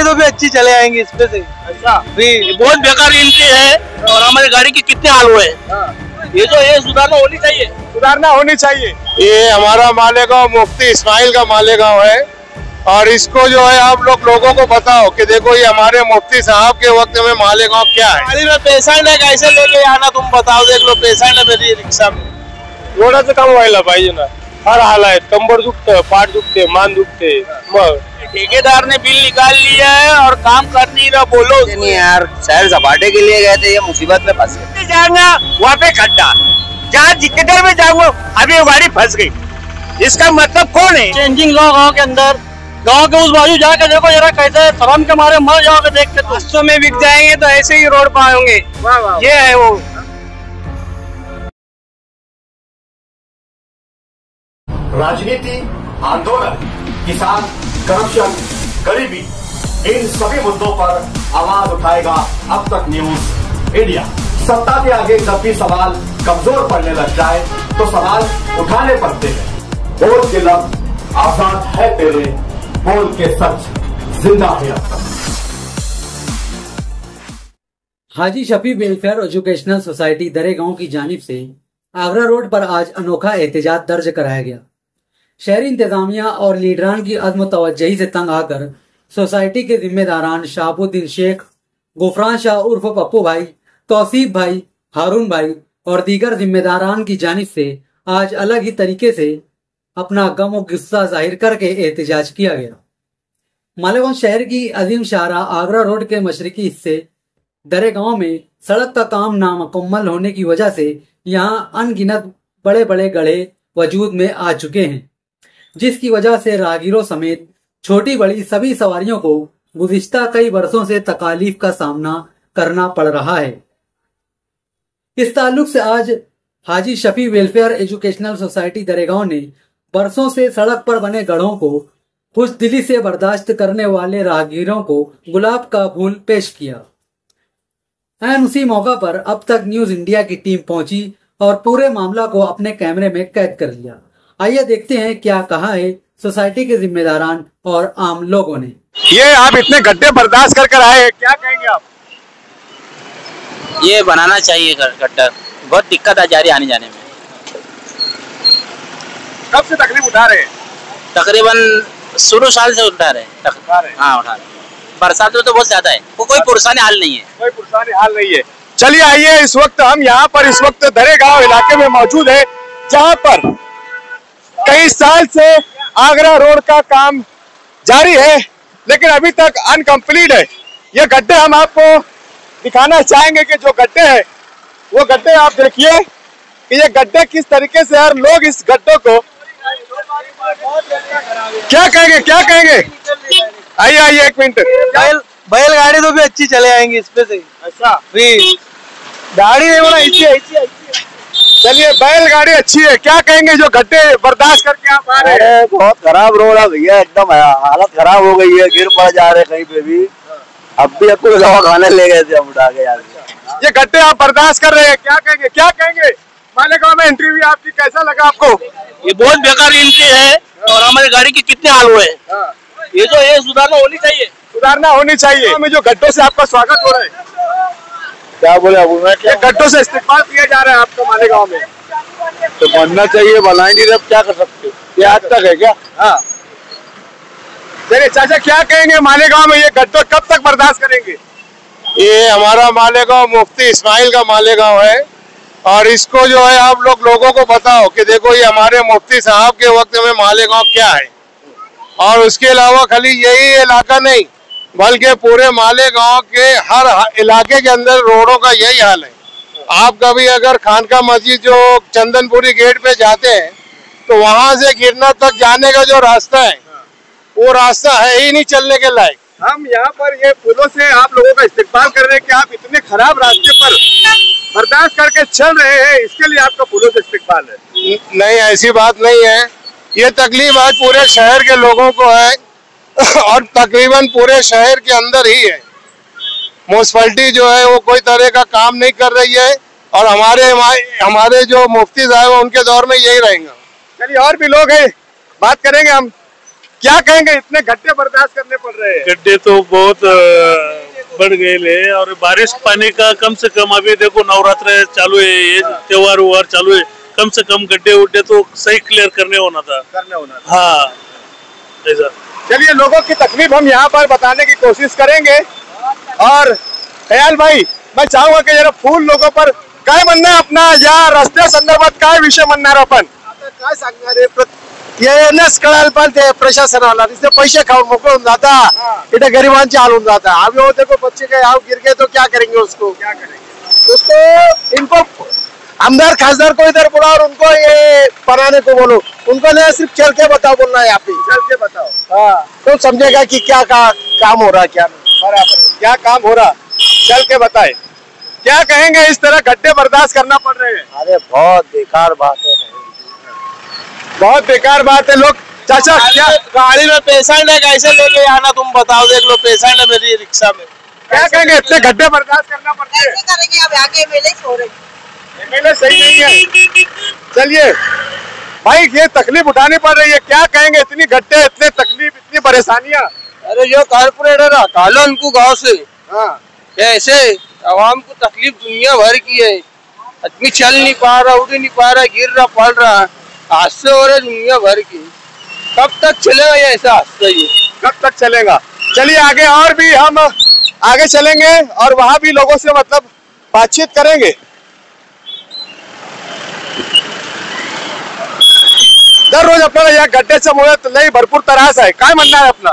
तो भी अच्छी चले आएंगी इस पे से। अच्छा, बहुत बेकार एंट्री है और हमारी गाड़ी के कितने हाल हुए। ये सुधारना होनी चाहिए। ये हमारा मालेगांव मुफ्ती इस्माइल का मालेगांव है और इसको जो है आप लोगों को बताओ कि देखो ये हमारे मुफ्ती साहब के वक्त में मालेगांव क्या है। गाड़ी में पेशेंट है, कैसे लेके आना तुम बताओ। देख लो पेशेंट है मेरी रिक्शा में। रोडाचं काम व्हायला पाहिजे ना। हर हाल आहे, कंबर दुखते, पाठ दुखते, मान दुखते। मग ठेकेदार ने बिल निकाल लिया है और काम कर नहीं रहा। बोलो नहीं यार, शहर सपाटे के लिए गए थे, ये मुसीबत में फंस गए। जाऊंगा वहाँ पे खड्डा, जहाँ जितने देर में जाऊंगा अभी गाड़ी फंस गई। इसका मतलब कौन है? चेंजिंग लॉ गाँव के अंदर, गांव के उस बाजू जाके देखो जरा कैसे शर्म के मारे मर जाओगे देख के। रास्तों में बिक जाएंगे तो ऐसे ही रोड पर आएंगे। ये है वो। राजनीति, आंदोलन, किसान, करप्शन, गरीबी, इन सभी मुद्दों पर आवाज उठाएगा अब तक न्यूज इंडिया। सत्ता के आगे जब भी सवाल कमजोर पड़ने लग जाए तो सवाल उठाने पड़ते हैं। बोल के लफ्ज आजाद है तेरे, बोल के सच जिंदा है अब तक। हाजी शफी वेलफेयर एजुकेशनल सोसाइटी दरेगांव की जानिब से आगरा रोड पर आज अनोखा एहतजाज दर्ज कराया गया। शहरी इंतजामिया और लीडरान की अज़्म तवज्जही से तंग आकर सोसाइटी के जिम्मेदारान शाहबुद्दीन शेख, गुफरान शाह उर्फ पप्पू भाई, तौसीफ भाई, हारून भाई और दीगर जिम्मेदारान की जानिब से आज अलग ही तरीके से अपना गम और गुस्सा जाहिर करके एहतजाज किया गया। मालेगांव शहर की अजीम शाहराह आगरा रोड के मशरकी हिस्से दरेगांव में सड़क का काम नामुकम्मल होने की वजह से यहां अनगिनत बड़े बड़े गड्ढे वजूद में आ चुके हैं, जिसकी वजह से राहगीरों समेत छोटी बड़ी सभी सवारियों को गुज़िश्ता कई बरसों से तकालीफ का सामना करना पड़ रहा है। इस ताल्लुक से आज हाजी शफी वेलफेयर एजुकेशनल सोसाइटी दरेगांव ने बरसों से सड़क पर बने गड्ढों को खुशदिली से बर्दाश्त करने वाले राहगीरों को गुलाब का फूल पेश किया। एन उसी मौका पर अब तक न्यूज इंडिया की टीम पहुंची और पूरे मामला को अपने कैमरे में कैद कर लिया। आइए देखते हैं क्या कहा है सोसाइटी के जिम्मेदारान और आम लोगों ने। ये आप इतने गड्ढे बर्दाश्त कर आए, क्या कहेंगे आप? ये बनाना चाहिए गड्ढा, बहुत दिक्कत आ जा रही है आने जाने में। कब से तकलीफ उठा रहे हैं? तकरीबन शुरू साल से उठा रहे हैं। हाँ उठा रहे हैं। बरसात में तो बहुत ज्यादा है, वो कोई पुरसानी हाल नहीं है। चलिए आइए, इस वक्त हम यहाँ पर इस वक्त दरेगांव इलाके में मौजूद है, जहाँ पर कई साल से आगरा रोड का काम जारी है लेकिन अभी तक अनकम्प्लीट है। ये गड्ढे हम आपको दिखाना चाहेंगे कि जो गड्ढे हैं वो गड्ढे आप देखिए कि ये गड्ढे किस तरीके से हर लोग इस गड्ढों को क्या कहेंगे? आइए एक मिनट। बैलगाड़ी तो भी अच्छी चले आएंगी इस पे से। अच्छा, गाड़ी नहीं होना इसी। चलिए बैलगाड़ी अच्छी है, क्या कहेंगे जो गड्ढे बर्दाश्त करके आप आ रहे हैं? बहुत खराब रोड है भैया, एकदम हालत खराब हो गई है, गिर पड़ जा रहे कहीं पे भी। अब भी आपको दवा खाने ले गए थे हम उठा के यार। ये गड्ढे आप बर्दाश्त कर रहे हैं, क्या कहेंगे? मालेगांव में एंट्री हुई आपकी, कैसा लगा आपको? ये बहुत बेकार एंट्री है और हमारी गाड़ी के कितने हाल हुए। ये सुधारना होनी चाहिए। में जो गड्ढों से आपका स्वागत हो रहा है, क्या बोले अब मैं, ये गड्ढों से इस्तेमाल किया जा रहा है आपको मालेगांव में, तो बनना चाहिए, बनाएंगे जब क्या कर सकते। ये आज तक है क्या? हाँ। मेरे चाचा क्या कहेंगे मालेगांव में ये गड्ढे कब तक बर्दाश्त करेंगे? ये हमारा मालेगांव मुफ्ती इस्माइल का मालेगांव है और इसको जो है आप लोगों को बताओ कि देखो ये हमारे मुफ्ती साहब के वक्त में मालेगांव क्या है। और उसके अलावा खाली यही इलाका नहीं बल्कि पूरे मालेगांव के हर इलाके के अंदर रोडों का यही हाल है। आप कभी अगर खानका मस्जिद जो चंदनपुरी गेट पे जाते हैं तो वहां से गिरना तक जाने का जो रास्ता है वो रास्ता है ही नहीं चलने के लायक। हम यहाँ पर ये फूलों से आप लोगों का इस्तेमाल कर रहे हैं कि आप इतने खराब रास्ते पर बर्दाश्त करके चल रहे हैं, इसके लिए आपका फूलों से इस्तेमाल है? नहीं, ऐसी बात नहीं है। ये तकलीफ आज पूरे शहर के लोगों को है और तकरीबन पूरे शहर के अंदर ही है। म्यूनसिपैलिटी जो है वो कोई तरह का काम नहीं कर रही है और हमारे जो मुफ्ती साहब उनके दौर में यही रहेगा। चलिए और भी लोग हैं, बात करेंगे हम। क्या कहेंगे, इतने गड्ढे बर्दाश्त करने पड़ रहे हैं? गड्ढे तो बहुत बढ़ गए ले, और बारिश पानी का कम से कम, अभी देखो नवरात्र चालू है, ये त्योहार उहार चालू है, कम से कम गड्ढे उड्ढे तो सही क्लियर करने होना था। हाँ ऐसा। चलिए, लोगों की तकलीफ हम यहाँ पर बताने की कोशिश करेंगे। और खयाल भाई, मैं चाहूंगा की जरा फूल लोगों पर काय म्हणणं अपना या रस्त्या संदर्भात काय विषय म्हणणार आपण? काय सांगणार आहे, येण्यास कळायला पाहिजे प्रशासनाला, इससे पैसे खाऊन मोकळे होऊन जाता, इधर गरीबांचे हाल होऊन जाता। अभी वो देखो बच्चे के यहाँ गिर गए तो क्या करेंगे उसको, उसको इनको आमदार खासदार को इधर बुलाओ और उनको ये बनाने को बोलो, उनको नहीं सिर्फ चल के बताओ बोलना है, यहाँ पे चल के बताओ। हाँ, तो समझेगा कि क्या काम हो रहा है, क्या नहीं। बराबर, क्या काम हो रहा, चल के बताए। क्या कहेंगे, इस तरह गड्ढे बर्दाश्त करना पड़ रहे हैं? अरे बहुत बेकार बात है, बहुत बेकार बात है। लोग चाचा क्या गाड़ी में पेशेंट है, कैसे लेके आना तुम बताओ, देख लो पेशेंट है मेरी रिक्शा में, क्या कहेंगे, इतने गड्ढे बर्दाश्त करना पड़ते हैं? कैसे करेंगे, अब आगे एमएलए छोड़ रहे, एमएलए सही नहीं है। चलिए भाई, ये तकलीफ उठानी पड़ रही है, क्या कहेंगे, इतनी गड्ढे, इतने तकलीफ, इतनी परेशानियां? अरे जो कारपोरेटर हटा लो उनको गाँव से, हाँ, ऐसे आवाम को तकलीफ दुनिया भर की है, आदमी चल नहीं पा रहा, उठ नहीं पा रहा, गिर रहा पड़ रहा, हादसे हो रहे दुनिया भर की। कब तक चलेगा ये ऐसा हादसा, ये कब तक चलेगा? चलिए आगे और भी हम आगे चलेंगे और वहां भी लोगों से मतलब बातचीत करेंगे। दररोज आपल्याला या गड्ड्याच्यामुळे लई भरपूर त्रास आहे, काय म्हणणार आहे आपला?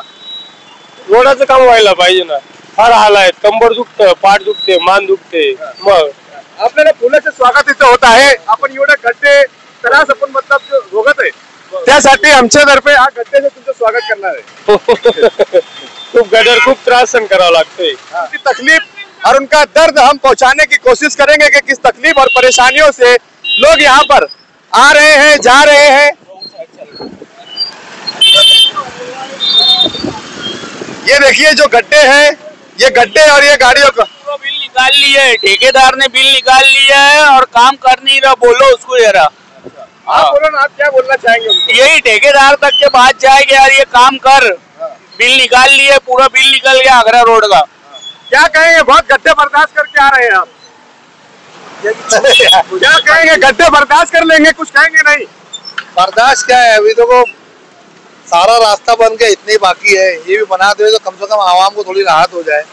रोडाचं काम व्हायला पाहिजे ना, फार हाल आहेत, कंबर दुखतं, पाठ दुखते, मान दुखते। मग आपल्याला फुलाचं स्वागत इथं होत आहे, आपण एवढे गड्डे त्रास आपण मतलब जो भोगत आहे त्यासाठी आमच्यातर्फे हा गड्ड्याचं तुमचं स्वागत करणार आहे। खूप गडर, खूप त्रास सहन करावा लागतोय। उनकी तकलीफ और उनका दर्द हम पहुंचाने की कोशिश करेंगे कि किस तकलीफ और परेशानियों से लोग यहाँ पर आ रहे हैं, जा रहे हैं। ये देखिए जो गड्ढे हैं, ये गड्ढे और ये गाड़ियों का बिल निकाल लिया है, ठेकेदार ने बिल निकाल लिया है और काम कर नहीं रहा, बोलो उसको जरा। आप बोलो ना, आप क्या बोलना चाहेंगे उनको? यही ठेकेदार तक के बात जाएगी यार, ये काम कर, बिल निकाल लिए, पूरा बिल निकल गया आगरा रोड का। क्या कहेंगे, बहुत गड्ढे बर्दाश्त करके आ रहे हैं आप? क्या कहेंगे, गड्ढे बर्दाश्त कर लेंगे, कुछ कहेंगे नहीं? बर्दाश्त क्या है, अभी देखो सारा रास्ता बन के इतने बाकी है, ये भी बना दे तो कम से कम आवाम को थोड़ी राहत हो जाए।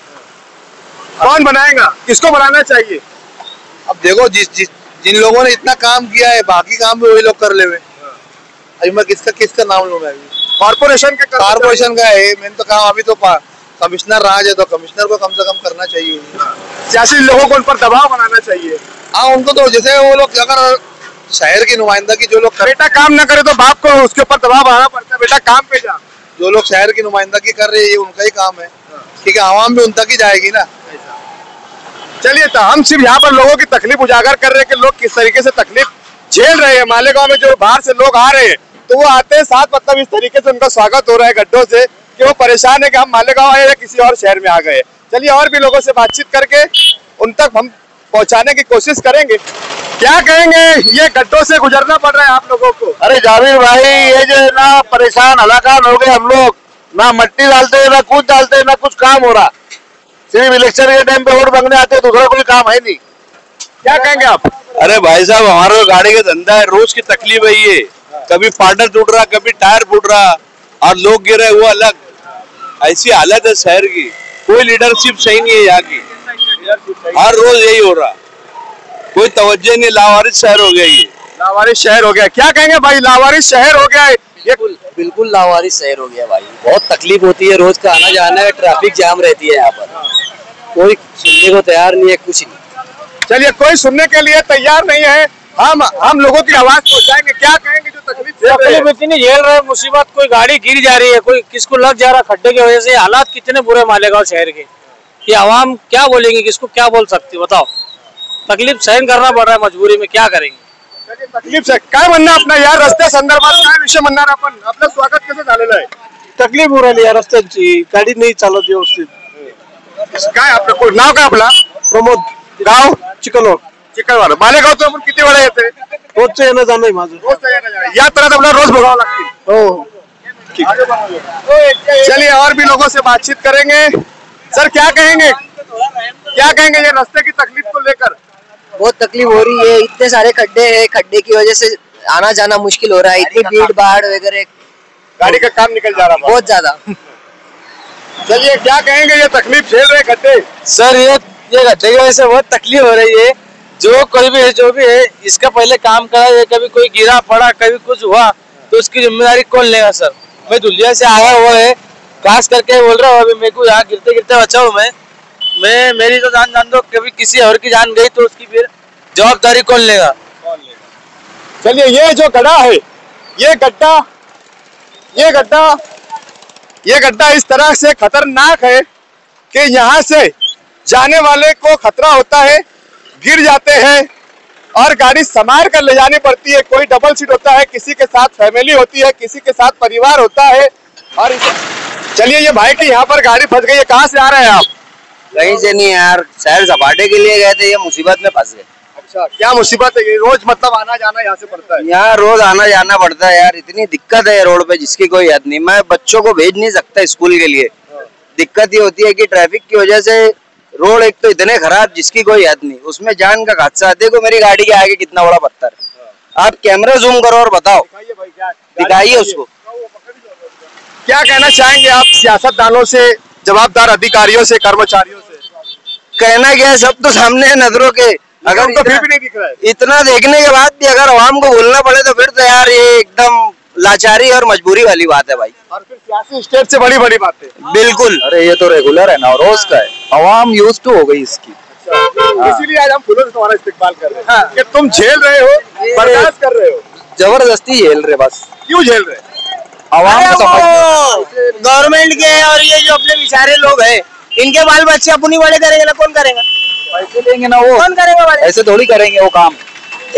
कौन बनाएगा, किसको बनाना चाहिए? अब देखो जिन लोगों ने इतना काम किया है, बाकी काम भी वही लोग कर ले। अभी मैं किसका नाम लूँ? मैं कॉर्पोरेशन का है मेन तो काम। अभी तो कमिश्नर राज है, तो कमिश्नर को कम से कम करना चाहिए। सियासी लोगों को उन पर दबाव बनाना चाहिए। हाँ, उनको तो जैसे वो लोग अगर शहर की नुमाइंदगी जो लोग बेटा काम न करे तो बाप को उसके ऊपर दबाव बनाना पड़ता है, बेटा काम पे जा। जो लोग शहर की नुमाइंदगी कर रहे हैं, ये उनका ही काम है, क्योंकि आवाम भी उन तक ही जाएगी ना। चलिए, तो हम सिर्फ यहाँ पर लोगों की तकलीफ उजागर कर रहे हैं कि लोग किस तरीके से तकलीफ झेल रहे हैं। मालेगांव में जो बाहर से लोग आ रहे हैं, तो वो आते हैं साथ मतलब इस तरीके से उनका स्वागत हो रहा है गड्ढों से, कि वो परेशान है कि हम मालेगांव आए या किसी और शहर में आ गए। चलिए और भी लोगों से बातचीत करके उन तक हम पहुंचाने की कोशिश करेंगे। क्या कहेंगे, ये गड्ढों से गुजरना पड़ रहा है आप लोगों को? अरे जावेद भाई, ये जो है ना परेशान हलाकान हो गए हम लोग, ना मट्टी डालते हैं, ना कुछ डालते हैं, ना कुछ काम हो रहा। सिर्फ इलेक्शन के टाइम पे वोट मांगने आते हैं, दूसरा कोई काम है नहीं। क्या कहेंगे आप? अरे भाई साहब, हमारा गाड़ी का धंधा है, रोज की तकलीफ है ये। कभी पार्टर टूट रहा, कभी टायर फूट रहा, और लोग गिरे वो अलग। ऐसी हालत है शहर की, कोई लीडरशिप सही नहीं है यहाँ की। हर रोज यही हो रहा, कोई तवज्जो नहीं, लावारिस शहर हो गया ये। लावारिस शहर हो गया, क्या कहेंगे भाई, लावारिस शहर हो गया है? बिल्कुल लावारिस शहर हो गया भाई, बहुत तकलीफ होती है, रोज का आना जाना है, ट्रैफिक जाम रहती है यहाँ पर, कोई सुनने को तैयार नहीं है, कुछ नहीं। चलिए, कोई सुनने के लिए तैयार नहीं है, हम लोगों की आवाज पहुंचाएंगे। क्या कहेंगे जो तकलीफ इतनी झेल रहे, मुसीबत, कोई गाड़ी गिर जा रही है, कोई किसको लग जा रहा खड्डे की वजह से, हालात कितने बुरे मालेगांव शहर के, ये आवाम क्या बोलेंगे, किसको क्या बोल सकती है बताओ। तकलीफ सहन करना पड़ रहा है, मजबूरी में क्या करेंगे। तकलीफ से काय म्हणणं आपलं, या रस्त्या संदर्भात काय विषय म्हणणार आपण? आपलं स्वागत कसं झालेलं आहे? तकलीफ हो रही है रस्त्यांची, गाडी नाही चालत व्यवस्थित। काय आपलं नाव काय आपला? प्रमोद, गाव चिकलवाड, चिकलवाड। मालेगावचं आपण किती वेळा येते? रोजचं येणं जाणं आहे माझं। रोज या तरह आपल्याला रोज बघावं लागतील। हो, चलिए और भी लोगों से बातचीत करेंगे। सर क्या कहेंगे ये रास्ते की तकलीफ को लेकर? बहुत तकलीफ हो रही है, इतने सारे खड्डे हैं, खड्डे की वजह से आना जाना मुश्किल हो रहा है, इतनी भीड़ भाड़ वगैरह, गाड़ी का काम निकल जा रहा है बहुत ज्यादा। चलिए क्या कहेंगे, ये तकलीफ झेल रहे गड्ढे? सर ये गड्ढे की वजह से बहुत तकलीफ हो रही है। जो भी है इसका पहले काम करा है, कभी कोई गिरा पड़ा, कभी कुछ हुआ तो उसकी जिम्मेदारी कौन लेगा? सर मैं दुलिया से आया हुआ है, खास करके बोल रहा हूँ, अभी मेरे को यहाँ गिरते गिरते बचा हूँ मैं मेरी तो जान दो, कभी किसी और की जान गई तो उसकी फिर जवाबदारी कौन लेगा? चलिए ये जो गड्ढा है, ये गड्ढा इस तरह से खतरनाक है कि यहाँ से जाने वाले को खतरा होता है, गिर जाते हैं और गाड़ी संभाल कर ले जानी पड़ती है। कोई डबल सीट होता है, किसी के साथ फैमिली होती है, किसी के साथ परिवार होता है। और चलिए ये भाई की यहाँ पर गाड़ी फंस गई है, कहाँ से आ रहे हैं आप? कहीं से नहीं यार, शहर सपाटे के लिए गए थे, ये मुसीबत में फंस गए। अच्छा क्या मुसीबत है? ये रोज मतलब आना जाना यहाँ से पड़ता है? यहाँ रोज आना जाना पड़ता है यार, इतनी दिक्कत है रोड पे जिसकी कोई हद नहीं। मैं बच्चों को भेज नहीं सकता स्कूल के लिए, दिक्कत ये होती है कि ट्रैफिक की वजह से रोड एक तो इतने खराब जिसकी कोई हद नहीं, उसमें जान का हादसा। देखो मेरी गाड़ी के आगे कितना बड़ा पत्थर है, आप कैमरा जूम करो और बताओ, दिखाइए उसको। क्या कहना चाहेंगे आप सियासतदानों से, जवाबदार अधिकारियों से, कर्मचारियों से? कहना क्या है, सब तो सामने है नजरों के, अगर तो फिर भी नहीं दिख रहा है। इतना देखने के बाद भी अगर आवाम को बोलना पड़े तो फिर तो यार ये एकदम लाचारी और मजबूरी वाली बात है भाई। और फिर सियासी स्टेट से बड़ी बड़ी बातें। बिल्कुल, अरे ये तो रेगुलर है ना, रोज का है, आवाम यूज टू हो गई इसकी। इसीलिए आज हम फूलों से तुम्हारा इस्तेमाल कर रहे हैं कि तुम झेल रहे हो, बर्दाश्त कर रहे हो। जबरदस्ती झेल रहे, बस क्यों झेल रहे? आवाम को समझ। गवर्नमेंट के और ये जो अपने बेचारे लोग हैं, इनके बाल बच्चे अपनी बड़े करेंगे ना, कौन करेगा? पैसे देंगे ना वो, कौन करेगा? बड़े ऐसे थोड़ी करेंगे वो काम।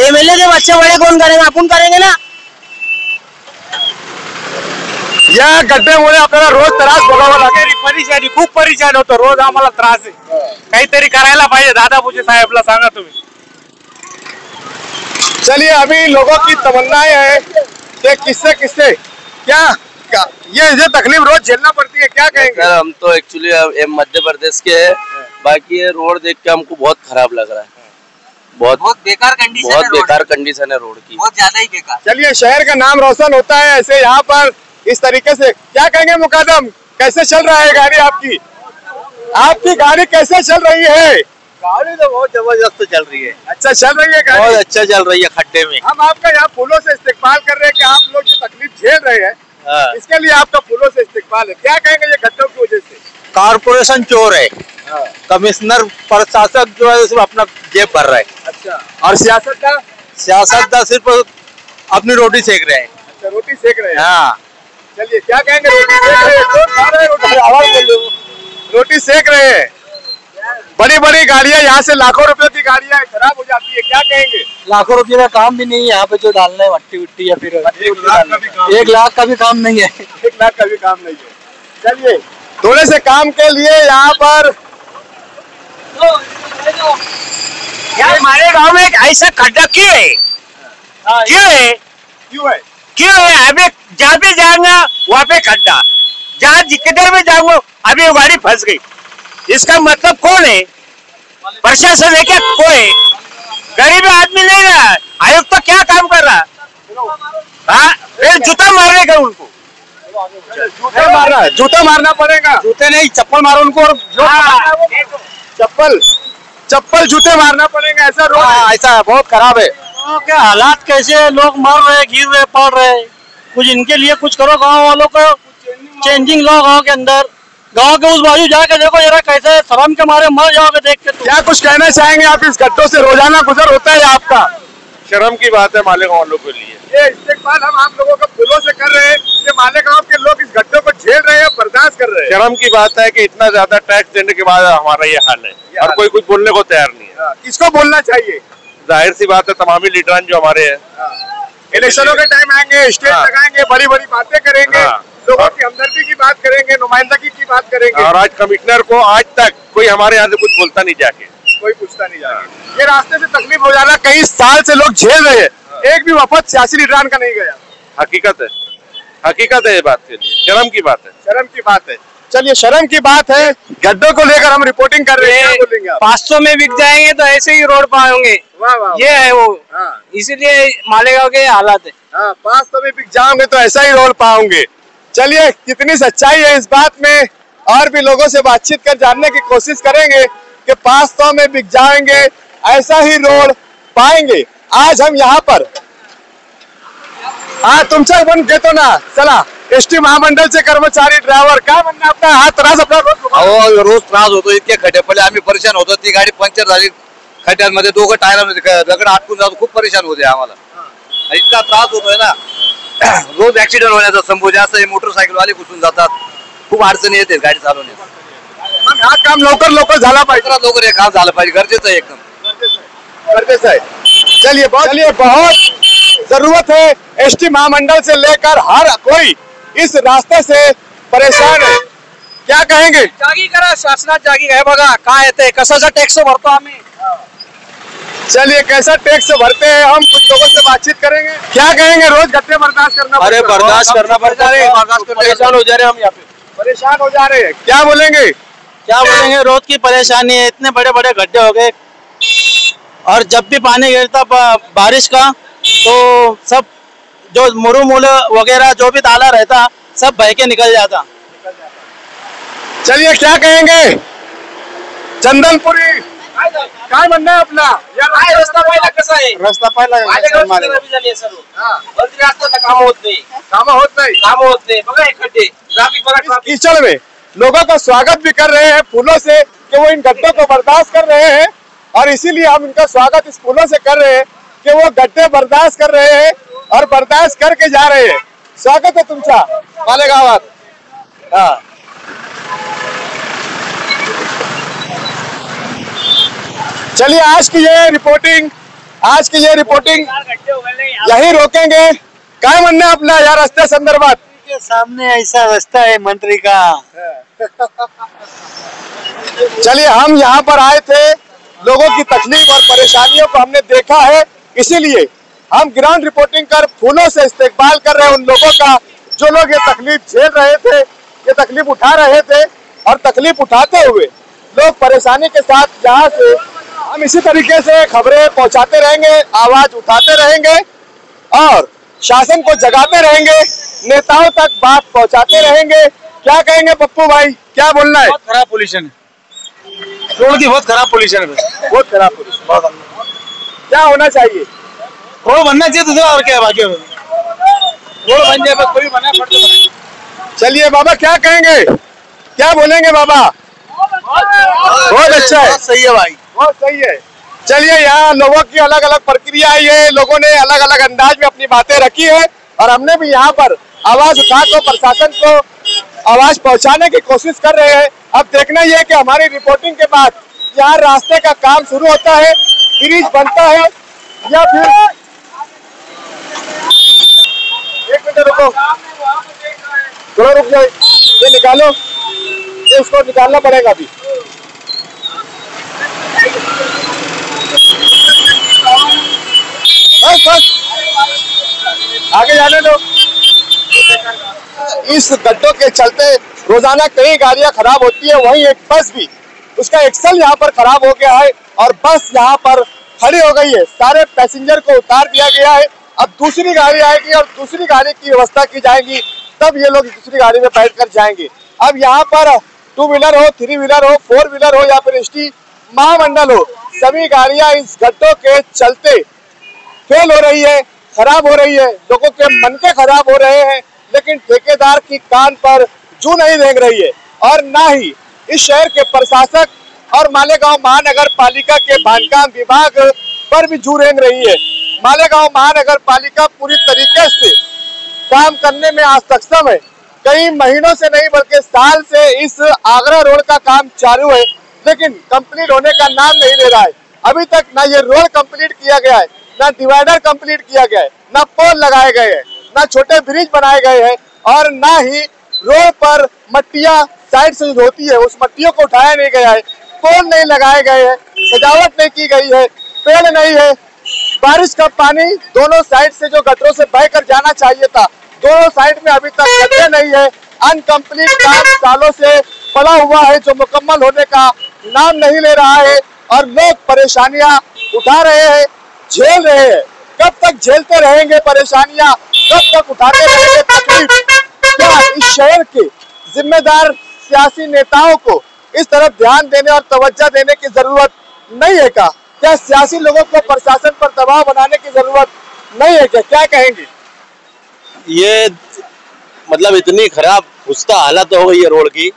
एमएलए के बच्चे बड़े कौन करेगा? अपन करेंगे ना। या गड्ड्यामुळे आपल्याला रोज त्रास भोगावा लागेल, परेशानी, खूप परेशान होतो रोज, आम्हाला त्रास आहे, काहीतरी करायला पाहिजे। दादा भुसे साहेबला सांगा तुम्ही। चलिए अभी लोगों की तमन्नाएं हैं कि किससे क्या ये तकलीफ रोज झेलना पड़ती है, क्या कहेंगे? सर हम तो एक्चुअली मध्य प्रदेश के हैं, बाकी ये रोड देख के हमको बहुत खराब लग रहा है, बहुत बेकार कंडीशन है रोड की, बहुत ज्यादा ही बेकार। चलिए शहर का नाम रोशन होता है ऐसे यहाँ पर इस तरीके से। क्या कहेंगे मुकादम, कैसे चल रहा है गाड़ी आपकी गाड़ी कैसे चल रही है? गाड़ी तो बहुत जबरदस्त चल रही है। अच्छा चल रही है गाड़ी, बहुत अच्छा चल रही है खड्डे में। हम आपका यहाँ फूलों से इस्तेमाल कर रहे हैं कि आप लोग जो तकलीफ झेल रहे हैं, इसके लिए आपका फूलों से इस्तेमाल है। क्या कहेंगे ये गड्ढों की वजह से? कारपोरेशन चोर है, कमिश्नर प्रशासक जो है सिर्फ अपना जेब भर रहा है। अच्छा, और सियासतदान सिर्फ अपनी रोटी सेक रहे हैं। अच्छा, रोटी सेक रहे हैं। हाँ चलिए क्या कहेंगे, रोटी सेक रहे हैं। बड़ी बड़ी गाड़ियां यहाँ से लाखों रुपए की गाड़ियां खराब हो जाती है, क्या कहेंगे? लाखों रुपए का काम भी नहीं है यहाँ पे, जो डालना है मट्टी उट्टी या फिर 1 लाख का भी काम नहीं है। 1 लाख का भी काम नहीं है। चलिए थोड़े से काम के लिए यहाँ पर यार हमारे गांव में एक ऐसा खड्डा क्यों है? अभी जहाँ पे जाऊंगा वहाँ पे खड्डा, जहाँ जिधर में जाऊंगा अभी वो गाड़ी फंस गई। इसका मतलब कौन है? प्रशासन है क्या? कोई गरीब आदमी नहीं रहा, आयुक्त तो क्या काम कर रहा? हाँ फिर जूता मारने का उनको, जूता मारना पड़ेगा। जूते नहीं, चप्पल मारो उनको, और चप्पल जूते मारना पड़ेगा। ऐसा रोड ऐसा बहुत खराब है। क्या हालात कैसे है, लोग मर रहे, गिर रहे, पड़ रहे। कुछ इनके लिए कुछ करो, गांव वालों को चेंजिंग लो। गांव के अंदर, गांव के उस बाजू जाके देखो जरा, कैसे शर्म के मारे मर जाओगे देख के। क्या कुछ कहना चाहेंगे आप? इस गड्ढों से रोजाना गुजर होता है आपका? शर्म की बात है मालेगांव वालों के लिए। ये इस्तेमाल हम आप लोगों को फूलों से कर रहे हैं कि मालेगांव के लोग इस गड्ढों को झेल रहे हैं, बर्दाश्त कर रहे हैं। शर्म की बात है कि इतना ज्यादा टैक्स देने के बाद हमारा ये हाल है, और कोई कुछ बोलने को तैयार नहीं है। किसको बोलना चाहिए? जाहिर सी बात है तमामी लीडरान जो हमारे हैं, इलेक्शनों के टाइम आएंगे, स्टेज लगाएंगे, बड़ी बड़ी बातें करेंगे, लोगों की हमदर्दी की बात करेंगे, नुमाइंदगी की बात करेंगे। और आज कमिश्नर को आज तक कोई हमारे यहाँ से कुछ बोलता नहीं, जाके कोई पूछता नहीं जाके। ये रास्ते से तकलीफ हो जाना कई साल से लोग झेल रहे हैं, एक भी वफद सियासी लीडरान का नहीं गया। हकीकत है। हकीकत है ये बात के लिए, शर्म की बात है। शर्म की बात है। चलिए, शर्म की बात है, गड्ढों को लेकर हम रिपोर्टिंग कर रहे हैं, क्या बोलेंगे आप? 500 में बिक जाएंगे तो ऐसे ही रोड पाएंगे। वाह वाह, ये है वो। हाँ। इसीलिए मालेगांव के हालात है। हाँ, 500 में बिक जाओगे तो ऐसा ही रोड पाओगे। चलिए, कितनी सच्चाई है इस बात में, और भी लोगों से बातचीत कर जानने की कोशिश करेंगे कि 500 में बिक जाएंगे, ऐसा ही रोड पाएंगे। आज हम यहाँ पर तुमचा पण घेतो ना, चला एसटी महामंडळचे कर्मचारी ड्रायव्हर, काय म्हणणं आपला? हा त्रास आपला रोज त्रास होतो, इतके खड्डे पडले, आम्ही परेशान होतो। ती गाडी पंक्चर झाली खड्ड्यांमध्ये, दोघं टायरामध्ये दगड अटकून जातो, खूप परेशान होते आम्हाला। इतका त्रास होतोय ना, रोज ऍक्सिडेंट होण्याचा संभव जास्त आहे, मोटरसायकल वाले घुसून जातात, खूप अडचणी येते गाडी चालवण्यात। मग हा काम लवकर झाला पाहिजे, लवकर हे काम झालं पाहिजे, गरजेचं आहे, एकदम गरजेचं आहे। चलिए बहुत जरूरत है, एसटी महामंडल से लेकर हर कोई इस रास्ते से परेशान है। क्या कहेंगे? जागी करा, शासनात जागी आहे बघा, काय येते, कसाचा टॅक्स भरतो आम्ही। चलिए, कैसा टैक्स भरते हैं, हम कुछ लोगों से बातचीत करेंगे। क्या कहेंगे? रोज गड्ढे बर्दाश्त करना अरे पड़ता है। बर्दाश्त करना पड़ता है, परेशान हो जा रहे हैं हम यहाँ पे, परेशान हो जा रहे हैं। क्या बोलेंगे? रोज की परेशानी है, इतने बड़े बड़े गड्ढे हो गए, और जब भी पानी गिरता बारिश का तो सब जो मुरु मूल वगैरह जो भी ताला रहता सब बह के निकल जाता। चलिए, क्या कहेंगे? चंदनपुरी काय म्हणणं आहे आपला? काय रस्ता पाहिला कसा आहे? रस्ता पाहिला काम होत नाही बघा, एक खड्डे, ट्रैफिक बघा, कीचड़ में लोगों का स्वागत भी कर रहे हैं फूलों से कि वो इन गड्ढों को बर्दाश्त कर रहे हैं, और इसीलिए हम इनका स्वागत इस फूलों से कर रहे हैं कि वो गड्ढे बर्दाश्त कर रहे हैं और बर्दाश्त करके जा रहे हैं। स्वागत है तुमचा मालेगावात। हाँ, चलिए, आज की ये रिपोर्टिंग यही रोकेंगे। काय म्हणणं आपला या रस्त्या संदर्भात? के सामने ऐसा रास्ता है मंत्री का। चलिए, हम यहाँ पर आए थे, लोगों की तकलीफ और परेशानियों को हमने देखा है, इसीलिए हम ग्राउंड रिपोर्टिंग कर फूलों से इस्तेकबाल कर रहे हैं उन लोगों का जो लोग ये तकलीफ झेल रहे थे, ये तकलीफ उठा रहे थे, और तकलीफ उठाते हुए लोग परेशानी के साथ यहाँ से हम इसी तरीके से खबरें पहुंचाते रहेंगे, आवाज उठाते रहेंगे और शासन को जगाते रहेंगे, नेताओं तक बात पहुंचाते रहेंगे। क्या कहेंगे पप्पू भाई, क्या बोलना है? बहुत खराब पोजीशन है रोड की, बहुत खराब पोजीशन है, बहुत खराब पोजीशन। क्या होना चाहिए? रोड बनना चाहिए, दूसरा और क्या है, बाकी रोड बन जाए, बस कोई बना पड़ता है। चलिए बाबा, क्या कहेंगे, क्या बोलेंगे बाबा? बहुत अच्छा है, सही है भाई, बहुत सही है। चलिए, यहाँ लोगों की अलग अलग प्रक्रिया है, लोगों ने अलग अलग अंदाज में अपनी बातें रखी है, और हमने भी यहाँ पर आवाज उठाकर प्रशासन को आवाज पहुंचाने की कोशिश कर रहे हैं। अब देखना यह है कि हमारी रिपोर्टिंग के बाद यहाँ रास्ते का काम शुरू होता है, ब्रिज बनता है, या फिर एक मिनट रुको, थोड़ा रुक जाए, ये निकालो, ये इसको निकालना पड़ेगा अभी। बस आगे जाने दो। इस गड्ढों के चलते रोजाना कई गाड़ियां खराब होती है, वहीं एक बस भी, उसका एक्सल यहाँ पर खराब हो गया है और बस यहाँ पर खड़ी हो गई है। सारे पैसेंजर को उतार दिया गया है, अब दूसरी गाड़ी आएगी और दूसरी गाड़ी की व्यवस्था की जाएगी, तब ये लोग दूसरी गाड़ी में बैठकर जाएंगे। अब यहाँ पर 2 व्हीलर हो, 3 व्हीलर हो, 4 व्हीलर हो या फिर एसटी महामंडल हो, सभी गाड़ियां इस गड्ढों के चलते फेल हो रही है, खराब हो रही है, लोगों के मन के खराब हो रहे हैं, लेकिन ठेकेदार की कान पर जू नहीं देख रही है, और ना ही इस शहर के प्रशासक और मालेगांव महानगर पालिका के बांधकाम विभाग पर भी जू रेंग रही है। मालेगांव महानगर पालिका पूरी तरीके से काम करने में आज सक्षम है, कई महीनों से नहीं बल्कि साल से इस आगरा रोड का काम चालू है, लेकिन कंप्लीट होने का नाम नहीं ले रहा है। अभी तक ना ये रोड कंप्लीट किया गया है, ना डिवाइडर कंप्लीट किया गया है, ना पोल लगाए गए हैं, ना छोटे ब्रिज बनाए गए हैं, और ना ही रोड पर मट्टियां साइड से होती है उस मट्टियों को उठाया नहीं गया है, पोल नहीं लगाए गए हैं, सजावट नहीं की गई है, पेड़ नहीं है। बारिश का पानी दोनों साइड से जो गटरों से बहकर जाना चाहिए था दोनों साइड में अभी तक गड्ढे नहीं है, अनकम्प्लीट काम सालों से पड़ा हुआ है जो मुकम्मल होने का नाम नहीं ले रहा है और लोग परेशानियां उठा रहे हैं, झेल रहे हैं। कब तक झेलते रहेंगे परेशानियां, कब तक उठाते रहेंगे तकलीफ? क्या इस शहर के जिम्मेदार सियासी नेताओं को इस तरफ ध्यान देने और तवज्जो देने की जरूरत नहीं है क्या? क्या सियासी लोगों को प्रशासन पर दबाव बनाने की जरूरत नहीं है क्या कहेंगे? ये मतलब इतनी खराब पुख्ता हालत हो गई है रोड की,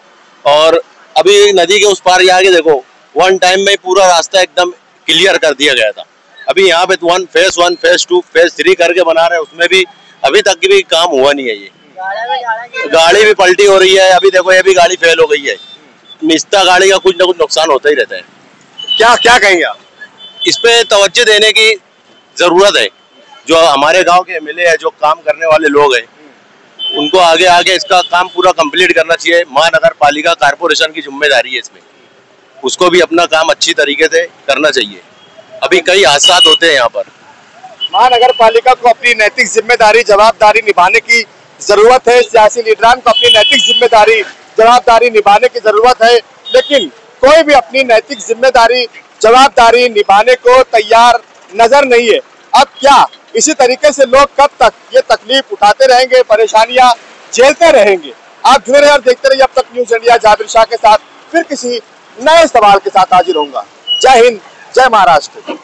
और अभी नदी के उस पार जाके देखो, वन टाइम में पूरा रास्ता एकदम क्लियर कर दिया गया था। अभी यहाँ पे फेज 1, फेज 2, फेज 3 करके बना रहे हैं, उसमें भी अभी तक भी काम हुआ नहीं है। ये गाड़ी भी पलटी हो रही है, अभी देखो ये भी गाड़ी फेल हो गई है। मिस्ता गाड़ी का कुछ ना कुछ नुकसान होता ही रहता है। क्या कहेंगे आप? इस पे तवज्जो देने की जरूरत है। जो हमारे गांव के एमएलए है, जो काम करने वाले लोग हैं, उनको आगे इसका काम पूरा कंप्लीट करना चाहिए। महानगर पालिका कारपोरेशन की जिम्मेदारी है इसमें, उसको भी अपना काम अच्छी तरीके से करना चाहिए। अभी कई हादसा होते हैं यहाँ पर। महानगर पालिका को अपनी नैतिक जिम्मेदारी जवाबदारी निभाने की जरूरत है, सियासी लीडरान को अपनी नैतिक जिम्मेदारी जवाबदारी निभाने की जरूरत है, लेकिन कोई भी अपनी नैतिक जिम्मेदारी जवाबदारी निभाने को तैयार नजर नहीं है। अब क्या इसी तरीके से लोग कब तक ये तकलीफ उठाते रहेंगे, परेशानियां झेलते रहेंगे? आप जुड़े रहिए और देखते रहिए अब तक न्यूज इंडिया। जाबिर शाह के साथ फिर किसी नए सवाल के साथ हाजिर होऊंगा। जय हिंद, जय महाराष्ट्र।